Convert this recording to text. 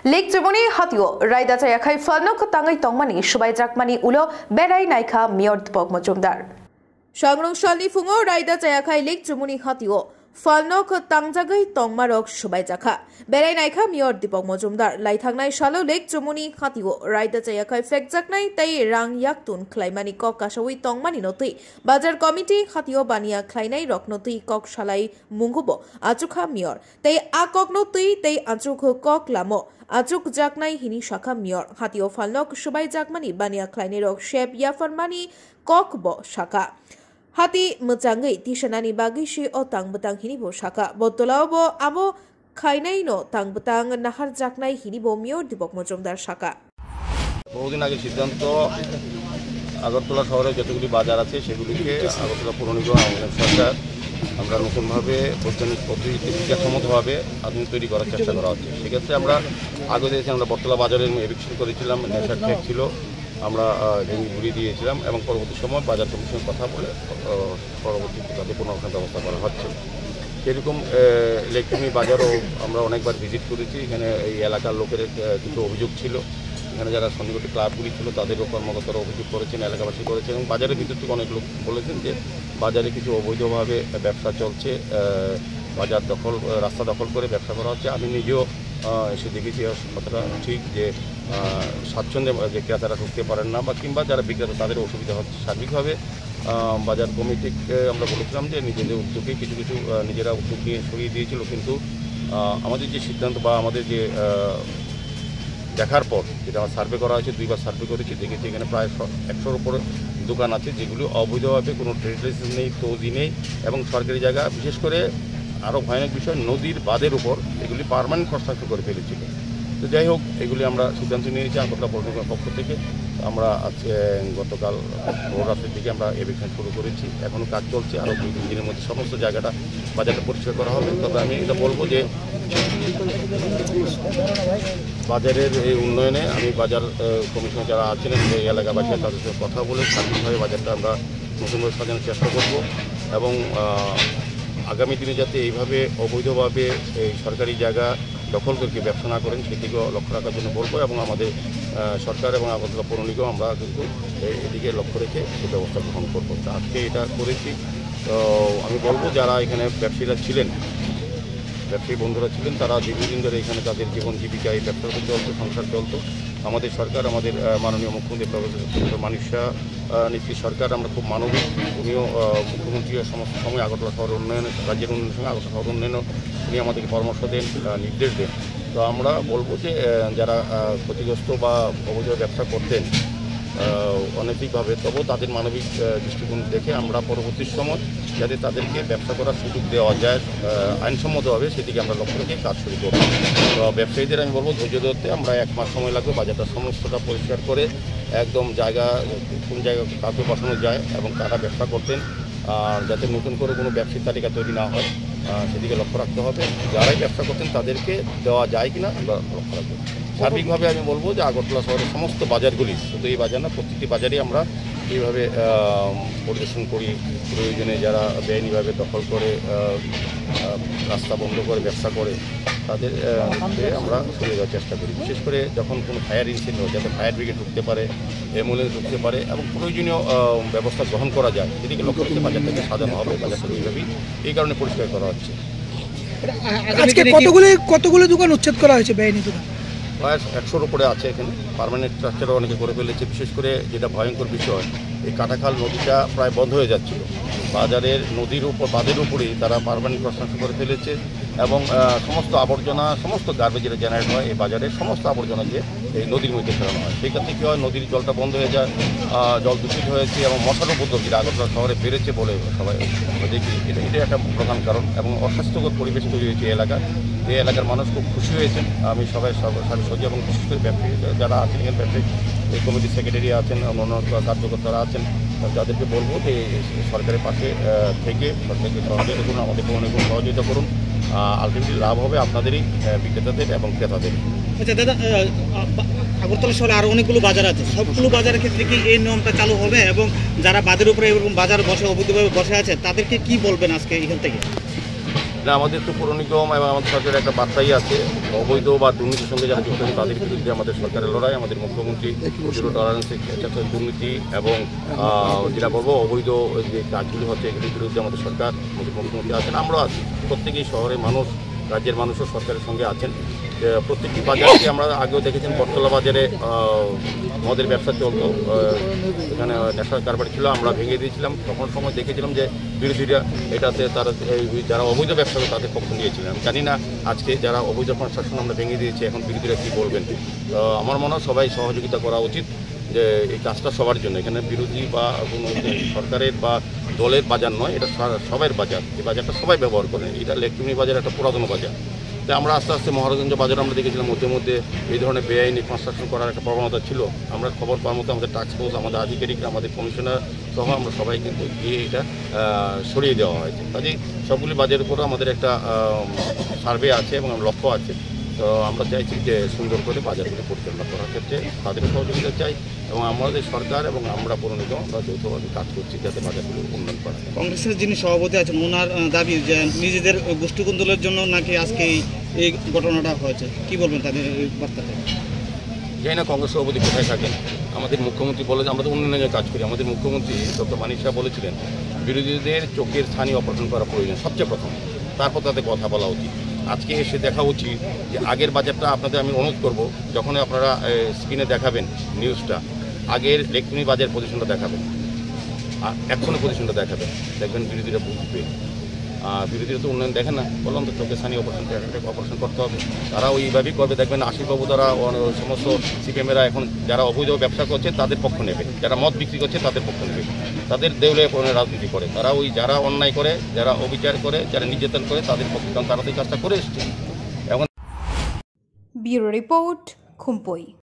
Lake Jemoni Hatio, Raida Chayakai Falno Tangai Tongmani, Shubai Jakmani Ulo, Berai Naika, Miord Pog Mojumdar. Shangrong Shali Fungo, Raida Chayakai Lake Jemoni Hatio. Falno Tangjagai Tongmarok Shubai Jaka. Berai Naika Miord Dipog Mojumdar, Laitangai Shallow Lake Jemoni Hatio, Raida Chayakai Fek Jaknai, Tai Rang Yaktun, Klaimani Kok Kashawi Tongmani Noti, Bajar Committee Hatio Bania Klainai Rock Noti Kok Shalai Mungubo, Achuka Mior, Tai Akok Noti, Tai Achuko Kok Lamo. Achuk Jaknai Hini Shaka Mior, Hatio Falnok Shubai Jakmani, Bania Kleinirok Shep Yafarmani, Kokbo Shaka. Hati Mutangi, Tishanani Bagishi or Tang Batang Hinibo Shaka, Botolabo, Abo Kainaino, Tang Batang, Nahar Jaknai Hinibo Mior, Dibok Mojumdar Shaka. বহুদিন আগে সিদ্ধান্ত আগরতলা শহরে যতগুলি বাজার আছে সেগুলিকে আগরতলা পৌর নিগম সরকার আমরা নতুনভাবে বৈজ্ঞানিক পদ্ধতিতে বিজ্ঞানসম্মতভাবে আধুনিক তৈরি করার চেষ্টা করা হচ্ছে। সেক্ষেত্রে আমরা আগে দিয়েছি আমরা বটতলা বাজারের এভিকশন করেছিলাম, নেশার ট্যাগ ছিল, আমরা ভেঙে ঘুরিয়ে দিয়েছিলাম এবং পরবর্তী সময় বাজার কমিশনের কথা বলে পরবর্তীতে তাদের পুনরুদ্ধার ব্যবস্থা করা হচ্ছে। সেরকম লেক জেমনি বাজারও আমরা অনেকবার ভিজিট করেছি। এখানে এই এলাকার লোকের কিছু অভিযোগ ছিল, এখানে যারা সন্নিকটে ক্লাবগুলি ছিল তাদেরও কর্মকর্তারা অভিযোগ করেছেন, এলাকাবাসী করেছেন এবং বাজারের ভিতর থেকে অনেক লোক বলেছেন যে বাজারে কিছু অবৈধভাবে ব্যবসা চলছে, বাজার দখল, রাস্তা দখল করে ব্যবসা করা হচ্ছে। আমি নিজেও এসে দেখেছি কথাটা ঠিক যে স্বাচ্ছন্দ্যে যে ক্রেতারা ঢুকতে পারেন না বা কিংবা যারা বিক্রেতা তাদের অসুবিধা হচ্ছে। সার্বিকভাবে বাজার কমিটিকে আমরা বলেছিলাম যে নিজেদের উদ্যোগে কিছু কিছু নিজেরা উদ্যোগ নিয়ে সরিয়ে দিয়েছিল, কিন্তু আমাদের যে সিদ্ধান্ত বা আমাদের যে দেখার পর যেটা আমার সার্ভে করা হয়েছে, 2বার সার্ভে করেছি, দেখেছি এখানে প্রায় 100-র উপরে দোকান আছে যেগুলো অবৈধভাবে কোনো ট্রেড লাইসেন্স নেই, তৌজি নেই এবং সরকারি জায়গা, বিশেষ করে আরও ভয়ানক বিষয় নদীর বাঁধের উপর এগুলি পার্মানেন্ট কনস্ট্রাকশন করে ফেলেছিল। তো যাই হোক, এগুলি আমরা সিদ্ধান্ত নিয়েছি আগরতলা পৌর নিগমের পক্ষ থেকে। আমরা আজকে গতকাল ভোর রাতের দিকে আমরা এভিকশন শুরু করেছি, এখনও কাজ চলছে, আরও 2-3 দিনের মধ্যে সমস্ত জায়গাটা বাজারটা পরিষ্কার করা হবে। তবে আমি এটা বলবো যে বাজারের এই উন্নয়নে আমি বাজার কমিশনে যারা আছেন এই এলাকাবাসী তাদের সাথে কথা বলে সার্বিকভাবে বাজারটা আমরা নতুনভাবে সাজানোর চেষ্টা করব এবং আগামী দিনে যাতে এইভাবে অবৈধভাবে এই সরকারি জায়গা দখল করে ব্যবসা না করেন সেদিকেও লক্ষ্য রাখার জন্য বলবো এবং আমাদের সরকার এবং আগরতলা পৌর নিগম আমরা কিন্তু এদিকে লক্ষ্য রেখে এই ব্যবস্থা গ্রহণ করবো। আজকে এটা করেছি। তো আমি বলবো যারা এখানে ব্যবসায়ীরা ছিলেন, ব্যবসায়ী বন্ধুরা ছিলেন, তারা দীর্ঘদিন ধরে এখানে তাদের জীবন জীবিকা এই ব্যবসার উপর চলতো, সংসার চলতো। আমাদের সরকার, আমাদের মাননীয় মুখ্যমন্ত্রী প্রফেসর মানিক শাহ নীতির সরকার, আমরা খুব মানবিক, উনিও মুখ্যমন্ত্রী সমস্ত সময় আগরতলা শহরের উন্নয়ন, রাজ্যের উন্নয়নের সঙ্গে আগরতলা শহর উন্নয়নও উনি আমাদেরকে পরামর্শ দেন, নির্দেশ দেন। তো আমরা বলবো যে যারা ক্ষতিগ্রস্ত বা অবৈধ ব্যবসা করতেন অনৈতিকভাবে, তবুও তাদের মানবিক দৃষ্টিকোণ দেখে আমরা পরবর্তী সময় যাতে তাদেরকে ব্যবসা করার সুযোগ দেওয়া যায় আইনসম্মতভাবে সেদিকে আমরা লক্ষ্য রেখে কাজ শুরু করব। তো ব্যবসায়ীদের আমি বলবো ধৈর্য ধরতে, আমরা 1 মাস সময় লাগবে বাজারটা সমস্তটা পরিষ্কার করে একদম জায়গা কোন জায়গা কাউকে বসানো যায় এবং তারা ব্যবসা করতেন আর যাতে নতুন করে কোনো ব্যবসায়িক তালিকা তৈরি না হয় সেদিকে লক্ষ্য রাখতে হবে। যারাই ব্যবসা করতেন তাদেরকে দেওয়া যায় কিনা আমরা লক্ষ্য রাখবো। সার্বিকভাবে আমি বলবো যে আগরতলা শহরের সমস্ত বাজারগুলি, শুধু এই বাজার না, প্রত্যেকটি বাজারই আমরা এইভাবে পরিদর্শন করি। প্রয়োজনে যারা বেআইনিভাবে দখল করে রাস্তা বন্ধ করে ব্যবসা করে তাদের আমরা সরিয়ে দেওয়ার চেষ্টা করি। বিশেষ করে যখন কোনো ফায়ার ইনসিডেন্ট হয় যাতে ফায়ার ব্রিগেড ঢুকতে পারে, অ্যাম্বুলেন্স ঢুকতে পারে এবং প্রয়োজনীয় ব্যবস্থা গ্রহণ করা যায় সেদিকে লক্ষ্য রেখে বাজারটাকে সাজানো হবে। বাজারটা এইভাবেই এই কারণে পরিষ্কার করা হচ্ছে। কতগুলো দোকান উচ্ছেদ করা হয়েছে বেআইনি দোকান? প্রায় 100-র উপরে আছে এখানে। পার্মানেন্ট স্ট্রাকচারও অনেকে করে ফেলেছে। বিশেষ করে যেটা ভয়ঙ্কর বিষয়, এই কাটাখাল নদীটা প্রায় বন্ধ হয়ে যাচ্ছিল, বাজারের নদীর উপর বাঁধের উপরেই তারা পার্মানেন্ট কনস্ট্রাকশন করে ফেলেছে এবং সমস্ত আবর্জনা, সমস্ত গার্বেজ যেটা জেনারেট হয় এই বাজারের সমস্ত আবর্জনাকে এই নদীর মধ্যে ফেলানো হয়। সেই ক্ষেত্রে কী হয়, নদীর জলটা বন্ধ হয়ে যায়, জল দূষিত হয়েছে এবং মশার উপদ্রব যেটা আগরতলা শহরে বেড়েছে বলে সবাই দেখি, এটা একটা প্রধান কারণ এবং অস্বাস্থ্যকর পরিবেশ তৈরি হয়েছে এই এলাকায়। এই এলাকার মানুষ খুব খুশি হয়েছেন। আমি সবাই সহযোগী এবং বিশেষ করে ব্যবসায়ী যারা আছেন এখানে, ব্যবসায়ী এই কমিটির সেক্রেটারি আছেন, অন্যান্য কার্যকর্তারা আছেন, যাদেরকে বলবো যে সরকারের পাশে থেকে সরকারকে সহযোগিতা করুন, আমাদের অনেক সহযোগিতা করুন। আলটিমেটলি লাভ হবে আপনাদেরই, বিক্রেতাদের এবং ক্রেতাদের। আচ্ছা দাদা, আগরতলা শহরে আরও অনেকগুলো বাজার আছে, সবগুলো বাজারের ক্ষেত্রে কি এই নিয়মটা চালু হবে এবং যারা বাজারের উপরে এরকম বাজার বসে অবৈধভাবে বসে আছে তাদেরকে কি বলবেন আজকে এখান থেকে? না, আমাদের তো পৌর নিগম এবং আমাদের সরকারের একটা বার্তাই আছে, অবৈধ বা দুর্নীতির সঙ্গে যারা যুক্ত আছে তাদের বিরুদ্ধে আমাদের সরকারের লড়াই। আমাদের মুখ্যমন্ত্রী জিরো টলারেন্সে দুর্নীতি এবং যেটা বলবো অবৈধ যে কাজগুলি হচ্ছে এগুলির বিরুদ্ধে আমাদের সরকার, আমাদের মুখ্যমন্ত্রী আছেন, আমরাও আছি। প্রত্যেকেই শহরের মানুষ, রাজ্যের মানুষও সরকারের সঙ্গে আছেন। প্রত্যেকটি বাজারকে আমরা আগেও দেখেছেন, বটতলা বাজারে মদের ব্যবসা চলতো, এখানে নেশার কারবার ছিল, আমরা ভেঙে দিয়েছিলাম। তখন সময় দেখেছিলাম যে বিরোধীরা এটাতে তারা যারা অবৈধ ব্যবসা করে তাদের পক্ষ নিয়েছিলেন। জানি না আজকে যারা অবৈধ কনস্ট্রাকশন আমরা ভেঙে দিয়েছি, এখন বিরোধীরা কী বলবেন। আমার মনে হয় সবাই সহযোগিতা করা উচিত, যে এই কাজটা সবার জন্য। এখানে বিরোধী বা কোনো সরকারের বা দলের বাজার নয়, এটা সবার বাজার। এই বাজারটা সবাই ব্যবহার করেন। এটা লেকটুমনি বাজার একটা পুরাতন বাজার। তাই আমরা আস্তে আস্তে মহারাজগঞ্জ বাজারে আমরা দেখেছিলাম মধ্যে এই ধরনের বেআইনি কনস্ট্রাকশন করার একটা প্রবণতা ছিল। আমরা খবর পাওয়ার মতো আমাদের টাস্ক ফোর্স, আমাদের আধিকারিকরা, আমাদের কমিশনার সহ আমরা সবাই কিন্তু গিয়ে এটা সরিয়ে দেওয়া হয়েছে। কাজেই সবগুলি বাজারের উপরও আমাদের একটা সার্ভে আছে এবং লক্ষ্য আছে। তো আমরা চাইছি যে সুন্দর করে বাজারগুলো পরিচালনা করার ক্ষেত্রে তাদের সহযোগিতা চাই, এবং আমাদের সরকার এবং আমরা পৌর নিগম আমরা যৌথভাবে কাজ করছি যাতে বাজারগুলো উন্নয়ন করা যায়। কংগ্রেসের যিনি সভাপতি আছেন ওনার দাবি যে নিজেদের গোষ্ঠীকুন্দলের জন্য নাকি আজকে এই ঘটনাটা হয়েছে, কি বলবেন তাদের এই বার্তাতে? জানি না কংগ্রেস সভাপতি কোথায় থাকেন। আমাদের মুখ্যমন্ত্রী বলে যে আমরা তো উন্নয়নের কাজ করি। আমাদের মুখ্যমন্ত্রী ডক্টর মানিক শাহ বলেছিলেন বিরোধীদের চোখের স্থানীয় অপারেশন করা প্রয়োজন সবচেয়ে প্রথম, তারপর তাদের কথা বলা উচিত। আজকে এসে দেখা উচিত যে আগের বাজারটা আপনাদের আমি অনুরোধ করব, যখন আপনারা স্ক্রিনে দেখাবেন নিউজটা, আগের লেকটুমনি বাজার পজিশনটা দেখাবেন, এখনও পজিশনটা দেখাবেন, দেখবেন বিরোধীরা বুঝবে। বিরোধীরা তো উন্নয়ন দেখে না, বললাম তো চোখের স্থানীয় অপারেশন করতে হবে। তারা ওইভাবেই করবে। দেখবেন আশিসবাবু দ্বারা সমস্ত সিপিএমেরা এখন যারা অবৈধ ব্যবসা করছে তাদের পক্ষ নেবে, যারা মদ বিক্রি করছে তাদের পক্ষ নেবে, তাদের দেউলে রাজনীতি করে। তারা ওই যারা অন্যায় করে, যারা অবিচার করে, যারা নির্যাতন করে তাদের পক্ষে, কারণ তারা তো এই কাজটা করে এসছে। এখন ব্যুরো রিপোর্ট, খুম্পই।